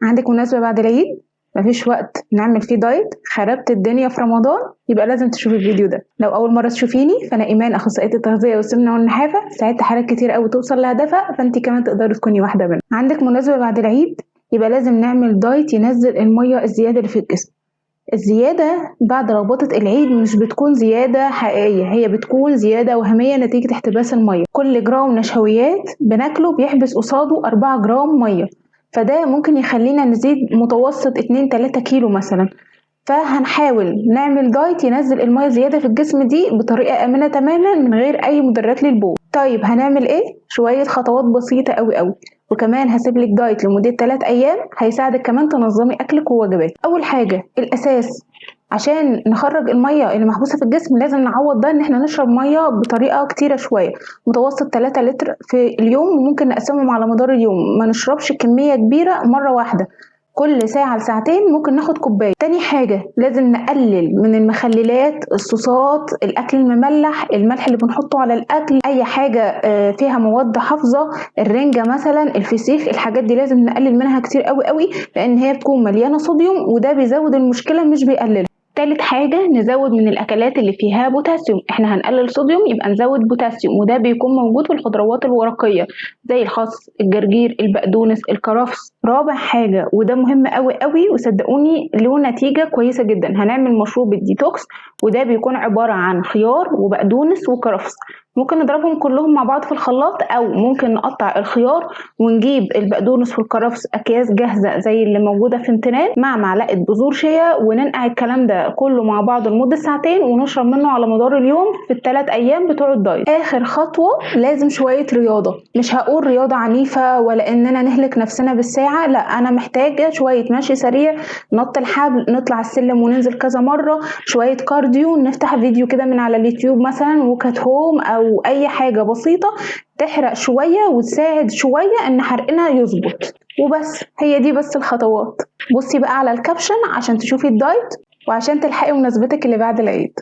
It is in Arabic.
عندك مناسبة بعد العيد مفيش وقت نعمل فيه دايت، خربت الدنيا في رمضان، يبقى لازم تشوفي الفيديو ده. لو اول مره تشوفيني فانا ايمان، اخصائيه التغذيه والسمنه والنحافه، ساعدت حالات كتير قوي توصل لهدفها، فانت كمان تقدري تكوني واحده منهم. عندك مناسبه بعد العيد يبقى لازم نعمل دايت ينزل الميه الزياده اللي في الجسم. الزياده بعد رباطه العيد مش بتكون زياده حقيقيه، هي بتكون زياده وهميه نتيجه احتباس الميه. كل جرام نشويات بناكله بيحبس قصاده 4 جرام ميه، فده ممكن يخلينا نزيد متوسط 2-3 كيلو مثلا. فهنحاول نعمل دايت ينزل المية زيادة في الجسم دي بطريقة آمنة تماما من غير أي مضرات للبول. طيب هنعمل إيه؟ شوية خطوات بسيطة أوي، وكمان هسيبلك دايت لمدة 3 أيام هيساعدك كمان تنظمي أكلك ووجباتك. أول حاجة الأساس، عشان نخرج المية اللي محبوسة في الجسم لازم نعوض ده إن احنا نشرب مية بطريقة كتيرة شوية، متوسط 3 لتر في اليوم، وممكن نقسمهم على مدار اليوم، ما نشربش كمية كبيرة مرة واحدة، كل ساعة لساعتين ممكن ناخد كوباية. تاني حاجة لازم نقلل من المخللات، الصوصات، الأكل المملح، الملح اللي بنحطه على الأكل، أي حاجة فيها مواد حافظة، الرنجة مثلا، الفسيخ، الحاجات دي لازم نقلل منها كتير قوي لأن هي بتكون مليانة صوديوم وده بيزود المشكلة مش بيقللها. تالت حاجة نزود من الأكلات اللي فيها بوتاسيوم، احنا هنقلل صوديوم يبقى نزود بوتاسيوم، وده بيكون موجود في الخضروات الورقية زي الخس، الجرجير، البقدونس، الكرفس. رابع حاجة وده مهم قوي وصدقوني له نتيجة كويسة جدا، هنعمل مشروب الديتوكس، وده بيكون عبارة عن خيار وبقدونس وكرفس، ممكن نضربهم كلهم مع بعض في الخلاط او ممكن نقطع الخيار ونجيب البقدونس والكرفس اكياس جاهزه زي اللي موجوده في امتنان مع معلقه بذور شيا، وننقع الكلام ده كله مع بعض لمده ساعتين ونشرب منه على مدار اليوم في ال3 ايام بتوع الدايت. اخر خطوه لازم شويه رياضه، مش هقول رياضه عنيفه ولا اننا نهلك نفسنا بالساعه، لا، انا محتاجه شويه مشي سريع، نط الحبل، نطلع السلم وننزل كذا مره، شويه كارديو، نفتح فيديو كده من على اليوتيوب مثلا وكات هوم او اي حاجة بسيطة تحرق شوية وتساعد شوية ان حرقنا يظبط. وبس، هي دي بس الخطوات. بصي بقى على الكابشن عشان تشوفي الدايت وعشان تلحقي مناسبتك اللي بعد العيد.